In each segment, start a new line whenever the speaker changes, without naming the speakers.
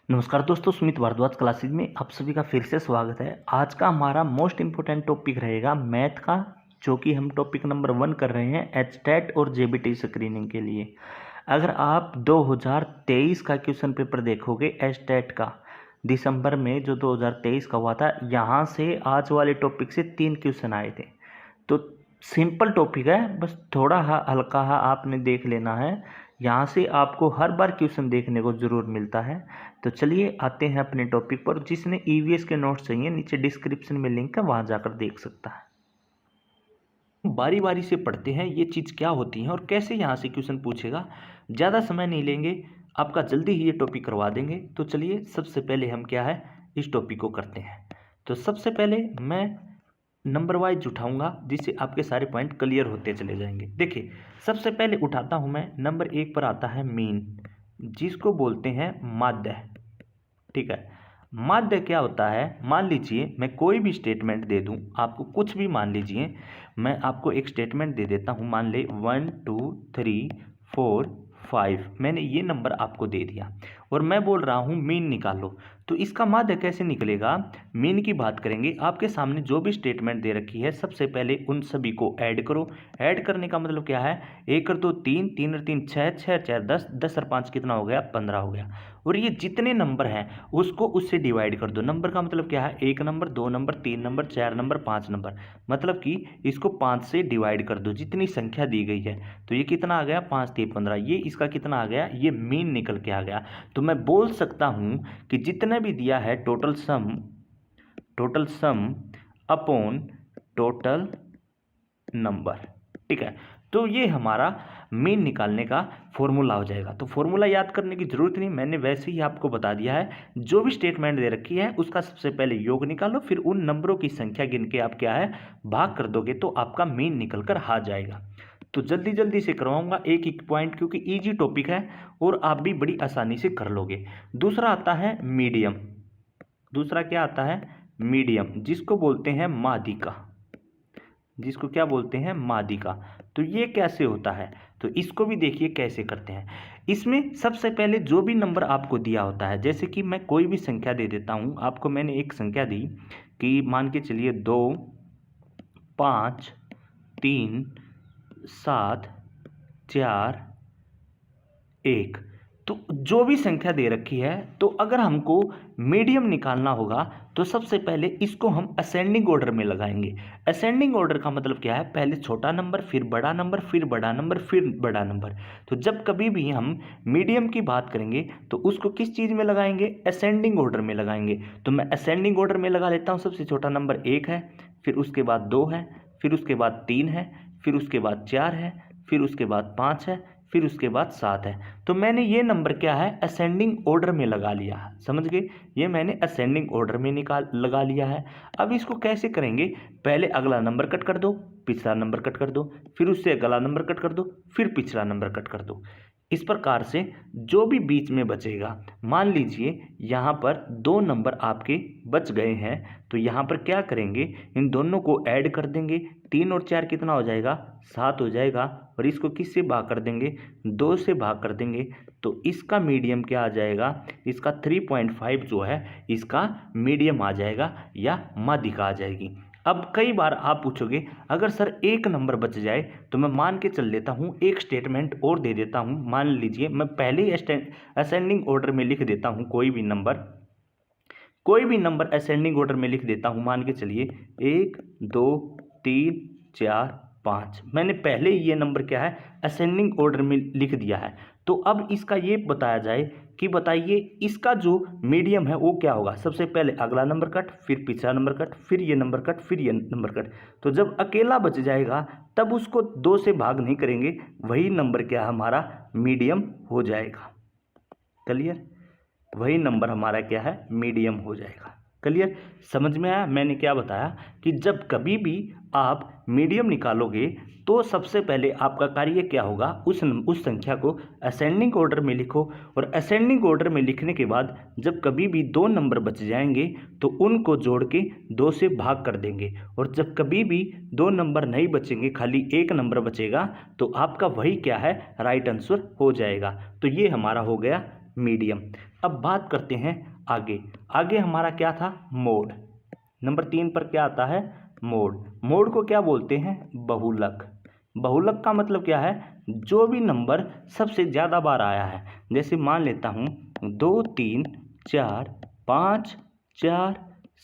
नमस्कार दोस्तों, सुमित भारद्वाज क्लासेज में आप सभी का फिर से स्वागत है। आज का हमारा मोस्ट इम्पोर्टेंट टॉपिक रहेगा मैथ का, जो कि हम टॉपिक नंबर 1 कर रहे हैं एचटेट और जेबीटी स्क्रीनिंग के लिए। अगर आप 2023 का क्वेश्चन पेपर देखोगे एचटेट का, दिसंबर में जो 2023 का हुआ था, यहाँ से आज वाले टॉपिक से 3 क्वेश्चन आए थे। तो सिंपल टॉपिक है, बस थोड़ा हल्का आपने देख लेना है। यहाँ से आपको हर बार क्वेश्चन देखने को ज़रूर मिलता है। तो चलिए आते हैं अपने टॉपिक पर। जिसने ईवीएस के नोट्स चाहिए, नीचे डिस्क्रिप्शन में लिंक है, वहाँ जाकर देख सकता है। बारी बारी से पढ़ते हैं ये चीज़ क्या होती है और कैसे यहाँ से क्वेश्चन पूछेगा। ज़्यादा समय नहीं लेंगे, आपका जल्दी ही ये टॉपिक करवा देंगे। तो चलिए सबसे पहले हम क्या है इस टॉपिक को करते हैं। तो सबसे पहले मैं नंबर वाइज उठाऊंगा, जिससे आपके सारे पॉइंट क्लियर होते चले जाएंगे। देखिए सबसे पहले उठाता हूं मैं, नंबर 1 पर आता है मीन, जिसको बोलते हैं माध्य। ठीक है, माध्य क्या होता है? मान लीजिए मैं कोई भी स्टेटमेंट दे दूं आपको, कुछ भी मान लीजिए। मैं आपको एक स्टेटमेंट दे देता हूं, मान ले 1 2 3 4 5, मैंने ये नंबर आपको दे दिया और मैं बोल रहा हूं मीन निकालो। तो इसका माध्य कैसे निकलेगा? मीन की बात करेंगे। आपके सामने जो भी स्टेटमेंट दे रखी है, सबसे पहले उन सभी को ऐड करो। ऐड करने का मतलब क्या है? 1 और 2 3, 3 और 3 6, 6 और 4 10, 10 और 5 कितना हो गया? 15 हो गया। और ये जितने नंबर हैं उसको उससे डिवाइड कर दो। नंबर का मतलब क्या है? 1 number, 2 number, 3 number, 4 number, 5 number, मतलब कि इसको 5 से डिवाइड कर दो, जितनी संख्या दी गई है। तो ये कितना आ गया? 5 3 15। ये इसका कितना आ गया? ये मीन निकल के आ गया। तो मैं बोल सकता हूं कि जितना भी दिया है total sum upon total number. ठीक है, तो ये हमारा मीन निकालने का फॉर्मूला हो जाएगा। तो फॉर्मूला याद करने की जरूरत नहीं, मैंने वैसे ही आपको बता दिया है। जो भी स्टेटमेंट दे रखी है उसका सबसे पहले योग निकालो, फिर उन नंबरों की संख्या गिन के आप क्या है भाग कर दोगे, तो आपका मीन निकल कर आ जाएगा। तो जल्दी जल्दी से करवाऊंगा एक एक पॉइंट, क्योंकि इजी टॉपिक है और आप भी बड़ी आसानी से कर लोगे। दूसरा आता है मीडियम। दूसरा क्या आता है? मीडियम, जिसको बोलते हैं माध्यिका। जिसको क्या बोलते हैं? माध्यिका। तो ये कैसे होता है? तो इसको भी देखिए कैसे करते हैं। इसमें सबसे पहले जो भी नंबर आपको दिया होता है, जैसे कि मैं कोई भी संख्या दे देता हूं आपको। मैंने एक संख्या दी कि मान के चलिए 2 5 3 7 4 1। तो जो भी संख्या दे रखी है, तो अगर हमको मीडियम निकालना होगा तो सबसे पहले इसको हम असेंडिंग ऑर्डर में लगाएंगे। असेंडिंग ऑर्डर का मतलब क्या है? पहले छोटा नंबर, फिर बड़ा नंबर, फिर बड़ा नंबर, फिर बड़ा नंबर। तो जब कभी भी हम मीडियम की बात करेंगे तो उसको किस चीज़ में लगाएंगे? असेंडिंग ऑर्डर में लगाएंगे। तो मैं असेंडिंग ऑर्डर में लगा लेता हूँ। सबसे छोटा नंबर 1 है, फिर उसके बाद 2 है, फिर उसके बाद 3 है, फिर उसके बाद 4 है, फिर उसके बाद 5 है, फिर उसके बाद 7 है। तो मैंने ये नंबर क्या है असेंडिंग ऑर्डर में लगा लिया है, समझ गए? ये मैंने असेंडिंग ऑर्डर में लगा लिया है। अब इसको कैसे करेंगे? पहले अगला नंबर कट कर दो, पिछला नंबर कट कर दो, फिर उससे अगला नंबर कट कर दो, फिर पिछला नंबर कट कर दो। इस प्रकार से जो भी बीच में बचेगा, मान लीजिए यहाँ पर 2 नंबर आपके बच गए हैं, तो यहाँ पर क्या करेंगे? इन दोनों को ऐड कर देंगे। 3 और 4 कितना हो जाएगा? 7 हो जाएगा। और इसको किससे भाग कर देंगे? 2 से भाग कर देंगे। तो इसका मीडियम क्या आ जाएगा? इसका 3.5 जो है इसका मीडियम आ जाएगा या माध्यिका आ जाएगी। अब कई बार आप पूछोगे अगर सर एक नंबर बच जाए, तो मैं मान के चल लेता हूँ एक स्टेटमेंट और दे देता हूँ। मान लीजिए मैं पहले ही असेंडिंग ऑर्डर में लिख देता हूँ कोई भी नंबर असेंडिंग ऑर्डर में लिख देता हूँ। मान के चलिए 1 2 3 4 5, मैंने पहले ही ये नंबर क्या है असेंडिंग ऑर्डर में लिख दिया है। तो अब इसका ये बताया जाए कि बताइए इसका जो मीडियम है वो क्या होगा? सबसे पहले अगला नंबर कट, फिर पिछला नंबर कट, फिर ये नंबर कट, फिर ये नंबर कट। तो जब अकेला बच जाएगा तब उसको 2 से भाग नहीं करेंगे, वही नंबर क्या हमारा मीडियम हो जाएगा। क्लियर? वही नंबर हमारा क्या है मीडियम हो जाएगा। क्लियर? समझ में आया मैंने क्या बताया? कि जब कभी भी आप मीडियम निकालोगे तो सबसे पहले आपका कार्य क्या होगा? उस संख्या को असेंडिंग ऑर्डर में लिखो, और असेंडिंग ऑर्डर में लिखने के बाद जब कभी भी 2 नंबर बच जाएंगे तो उनको जोड़ के 2 से भाग कर देंगे। और जब कभी भी 2 नंबर नहीं बचेंगे, खाली 1 नंबर बचेगा, तो आपका वही क्या है राइट आंसर हो जाएगा। तो ये हमारा हो गया मीडियम। अब बात करते हैं आगे। आगे हमारा क्या था? मोड। नंबर 3 पर क्या आता है? मोड। मोड को क्या बोलते हैं? बहुलक। बहुलक का मतलब क्या है? जो भी नंबर सबसे ज़्यादा बार आया है, जैसे मान लेता हूँ 2 3 4 5 4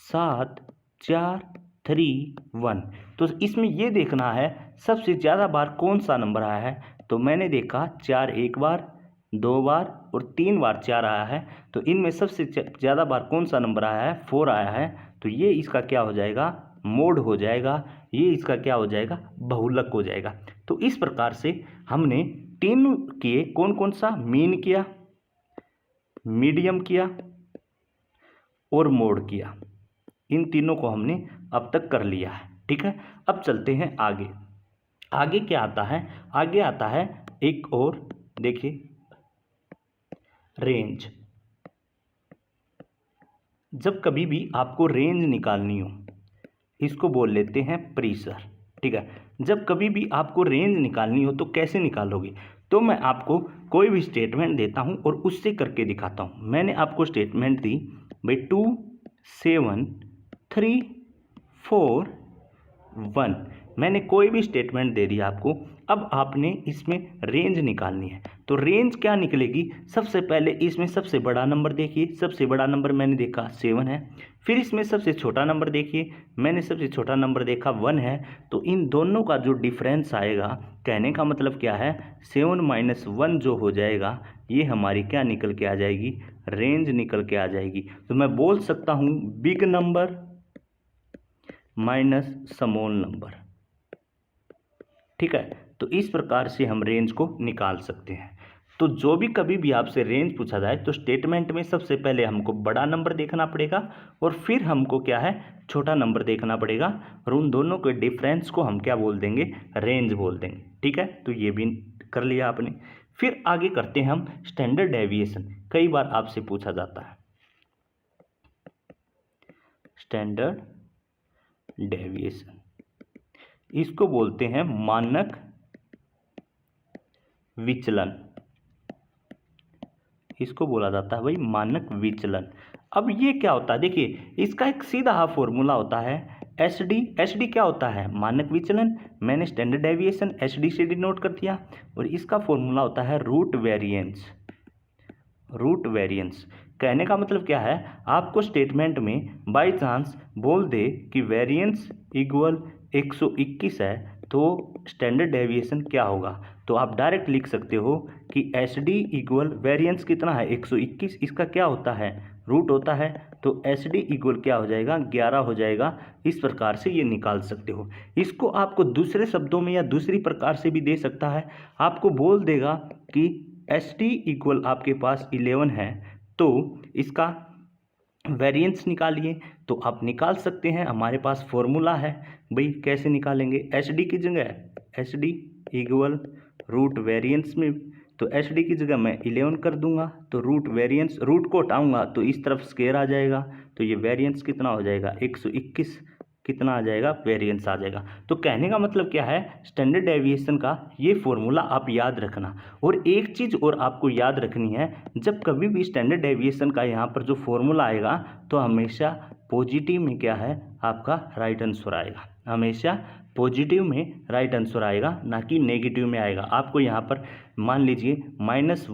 7 4 3 1, तो इसमें ये देखना है सबसे ज़्यादा बार कौन सा नंबर आया है। तो मैंने देखा 4 एक बार, 2 बार और 3 बार 4 आया है। तो इनमें सबसे ज़्यादा बार कौन सा नंबर आया है? 4 आया है। तो ये इसका क्या हो जाएगा? मोड हो जाएगा। ये इसका क्या हो जाएगा? बहुलक हो जाएगा। तो इस प्रकार से हमने 3 किए। कौन कौन सा? मीन किया, मीडियम किया और मोड किया। इन तीनों को हमने अब तक कर लिया है। ठीक है, अब चलते हैं आगे। आगे क्या आता है? आगे आता है एक और, देखिए, रेंज। जब कभी भी आपको रेंज निकालनी हो, इसको बोल लेते हैं प्रीसर। ठीक है, जब कभी भी आपको रेंज निकालनी हो तो कैसे निकालोगे? तो मैं आपको कोई भी स्टेटमेंट देता हूं और उससे करके दिखाता हूं। मैंने आपको स्टेटमेंट दी भाई 2 7 3 4 1, मैंने कोई भी स्टेटमेंट दे दिया आपको। अब आपने इसमें रेंज निकालनी है। तो रेंज क्या निकलेगी? सबसे पहले इसमें सबसे बड़ा नंबर देखिए। सबसे बड़ा नंबर मैंने देखा 7 है। फिर इसमें सबसे छोटा नंबर देखिए, मैंने सबसे छोटा नंबर देखा 1 है। तो इन दोनों का जो डिफरेंस आएगा, कहने का मतलब क्या है? 7 - 1 जो हो जाएगा, ये हमारी क्या निकल के आ जाएगी? रेंज निकल के आ जाएगी। तो मैं बोल सकता हूँ big number minus small number. ठीक है, तो इस प्रकार से हम रेंज को निकाल सकते हैं। तो जो भी कभी भी आपसे रेंज पूछा जाए तो स्टेटमेंट में सबसे पहले हमको बड़ा नंबर देखना पड़ेगा और फिर हमको क्या है? छोटा नंबर देखना पड़ेगा, और उन दोनों के डिफरेंस को हम क्या बोल देंगे? रेंज बोल देंगे। ठीक है, तो ये भी कर लिया आपने। फिर आगे करते हैं हम स्टैंडर्ड डेविएशन। कई बार आपसे पूछा जाता है स्टैंडर्ड डेविएशन, इसको बोलते हैं मानक विचलन। इसको बोला जाता है भाई मानक विचलन। अब ये क्या होता है? देखिए, इसका एक सीधा फॉर्मूला होता है एसडी। एसडी क्या होता है? मानक विचलन। मैंने स्टैंडर्ड डेविएशन एसडी से डिनोट कर दिया, और इसका फॉर्मूला होता है रूट वेरिएंस। रूट वेरिएंस कहने का मतलब क्या है? आपको स्टेटमेंट में बाय चांस बोल दे कि वेरिएंस इक्वल 121 है, तो स्टैंडर्ड डेविएशन क्या होगा? तो आप डायरेक्ट लिख सकते हो कि एस डी इक्वल वेरिएंस कितना है? 121। इसका क्या होता है? रूट होता है। तो एस डी इक्वल क्या हो जाएगा? 11 हो जाएगा। इस प्रकार से ये निकाल सकते हो। इसको आपको दूसरे शब्दों में या दूसरी प्रकार से भी दे सकता है। आपको बोल देगा कि एस डी इक्वल आपके पास 11 है, तो इसका वेरिएंस निकालिए। तो आप निकाल सकते हैं, हमारे पास फॉर्मूला है। भाई कैसे निकालेंगे? एच डी की जगह H D equal root variance में, तो एच डी की जगह मैं 11 कर दूंगा। तो रूट वेरिएंस, रूट को हटाऊंगा तो इस तरफ स्क्वायर आ जाएगा। तो ये वेरिएंस कितना हो जाएगा? 121 कितना आ जाएगा? वेरिएंस आ जाएगा। तो कहने का मतलब क्या है? स्टैंडर्ड डेविएशन का ये फॉर्मूला आप याद रखना। और एक चीज़ और आपको याद रखनी है, जब कभी भी स्टैंडर्ड डेविएशन का यहाँ पर जो फॉर्मूला आएगा, तो हमेशा पॉजिटिव में क्या है? आपका राइट आंसर आएगा। हमेशा पॉजिटिव में राइट आंसर आएगा, ना कि नेगेटिव में आएगा। आपको यहाँ पर मान लीजिए माइनस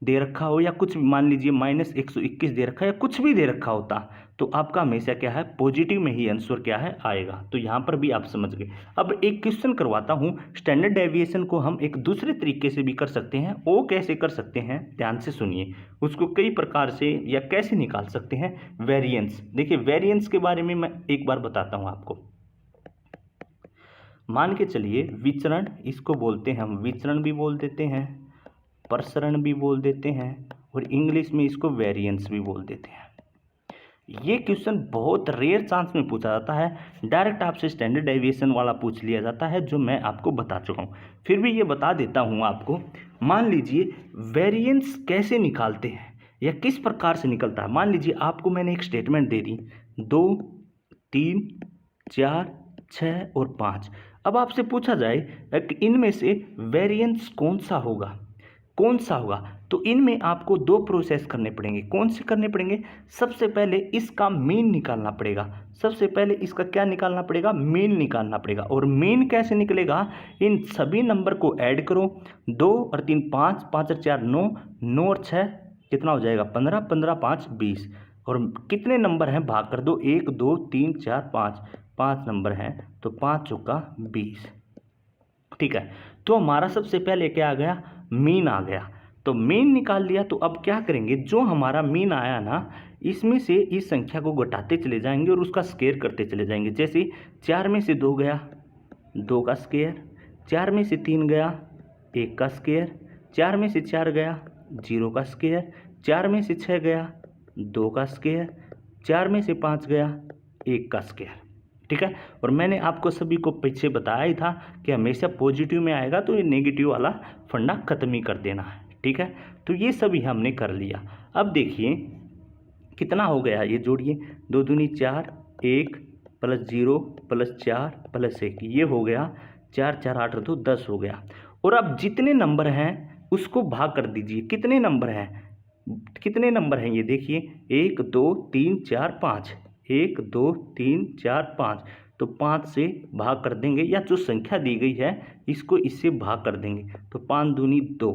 दे रखा हो, या कुछ मान लीजिए -121 दे रखा है, या कुछ भी दे रखा होता, तो आपका हमेशा क्या है? पॉजिटिव में ही आंसर क्या है? आएगा। तो यहाँ पर भी आप समझ गए। अब एक क्वेश्चन करवाता हूँ। स्टैंडर्ड डेविएशन को हम एक दूसरे तरीके से भी कर सकते हैं। वो कैसे कर सकते हैं? ध्यान से सुनिए। उसको कई प्रकार से या कैसे निकाल सकते हैं? वेरिएंस। देखिए, वेरिएंस के बारे में मैं एक बार बताता हूँ आपको। मान के चलिए विचरण, इसको बोलते हैं हम विचरण भी बोल देते हैं, प्रसरण भी बोल देते हैं, और इंग्लिश में इसको वेरिएंस भी बोल देते हैं। ये क्वेश्चन बहुत रेयर चांस में पूछा जाता है। डायरेक्ट आपसे स्टैंडर्ड डेविएशन वाला पूछ लिया जाता है, जो मैं आपको बता चुका हूँ। फिर भी ये बता देता हूँ आपको। मान लीजिए वेरिएंस कैसे निकालते हैं या किस प्रकार से निकलता है। मान लीजिए आपको मैंने एक स्टेटमेंट दे दी 2 3 4 6 और 5। अब आपसे पूछा जाए कि इनमें से वेरिएंस कौन सा होगा? कौन सा होगा? तो इनमें आपको दो प्रोसेस करने पड़ेंगे। कौन से करने पड़ेंगे? सबसे पहले इसका मीन निकालना पड़ेगा। सबसे पहले इसका क्या निकालना पड़ेगा? मीन निकालना पड़ेगा। और मीन कैसे निकलेगा? इन सभी नंबर को ऐड करो, 2 और 3 5, 5 और 4 9, 9 और 6 कितना हो जाएगा? 15, 15 5 20। और कितने नंबर हैं? भाग कर दो, 1 2 3 4 5, 5 नंबर हैं, तो 5 चौका 20। ठीक है, तो हमारा सबसे पहले क्या आ गया? मीन आ गया। तो मीन निकाल लिया, तो अब क्या करेंगे? जो हमारा मीन आया ना, इसमें से इस संख्या को घटाते चले जाएंगे और उसका स्क्वायर करते चले जाएंगे। जैसे 4 में से 2 गया, 2 का स्क्वायर, 4 में से 3 गया, 1 का स्क्वायर, 4 में से 4 गया, 0 का स्क्वायर, 4 में से 6 गया, 2 का स्क्वायर, 4 में से 5 गया, 1 का स्क्वायर। ठीक है, और मैंने आपको सभी को पीछे बताया ही था कि हमेशा पॉजिटिव में आएगा तो ये नेगेटिव वाला फंडा खत्म ही कर देना है। ठीक है, तो ये सभी हमने कर लिया। अब देखिए कितना हो गया, ये जोड़िए, 2 दूनी 4, 1 प्लस 0 प्लस 4 प्लस 1, ये हो गया 4 4 8 2 10 हो गया। और अब जितने नंबर हैं उसको भाग कर दीजिए। कितने नंबर हैं? कितने नंबर हैं ये देखिए, 1 2 3 4 5, 1 2 3 4 5, तो 5 से भाग कर देंगे, या जो संख्या दी गई है इसको इससे भाग कर देंगे, तो 5 दूनी 2,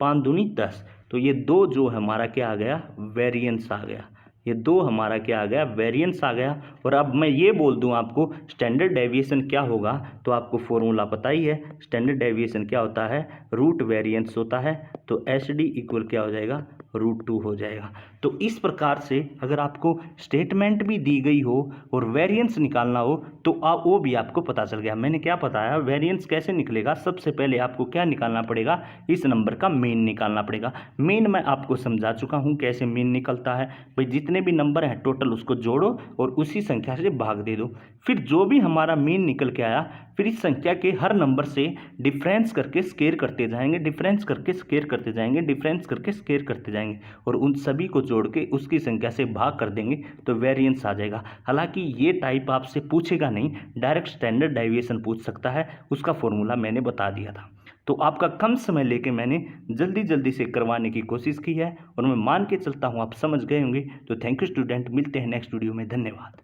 5 दूनी 10, तो ये 2 जो हमारा क्या आ गया? वेरिएंस आ गया। ये 2 हमारा क्या आ गया? वेरिएंस आ गया। और अब मैं ये बोल दूं आपको स्टैंडर्ड डेविएशन क्या होगा, तो आपको फॉर्मूला पता ही है। स्टैंडर्ड डेविएशन क्या होता है? रूट वेरिएंस होता है। तो SD इक्वल क्या हो जाएगा? √2 हो जाएगा। तो इस प्रकार से अगर आपको स्टेटमेंट भी दी गई हो और वेरिएंस निकालना हो तो वो भी आपको पता चल गया। मैंने क्या बताया? वेरिएंस कैसे निकलेगा? सबसे पहले आपको क्या निकालना पड़ेगा? इस नंबर का मीन निकालना पड़ेगा। मीन मैं आपको समझा चुका हूँ कैसे मीन निकलता है। भाई जितने भी नंबर हैं टोटल उसको जोड़ो और उसी संख्या से भाग दे दो। फिर जो भी हमारा मीन निकल के आया, फिर इस संख्या के हर नंबर से डिफरेंस करके स्क्वायर करते जाएंगे, डिफरेंस करके स्क्वायर करते जाएंगे, डिफरेंस करके स्क्वायर करते जाएंगे, और उन सभी को जोड़ के उसकी संख्या से भाग कर देंगे तो वेरिएंस आ जाएगा। हालांकि ये टाइप आपसे पूछेगा नहीं, डायरेक्ट स्टैंडर्ड डेविएशन पूछ सकता है, उसका फॉर्मूला मैंने बता दिया था। तो आपका कम समय लेके मैंने जल्दी जल्दी से करवाने की कोशिश की है और मैं मान के चलता हूँ आप समझ गए होंगे। तो थैंक यू स्टूडेंट, मिलते हैं नेक्स्ट वीडियो में। धन्यवाद।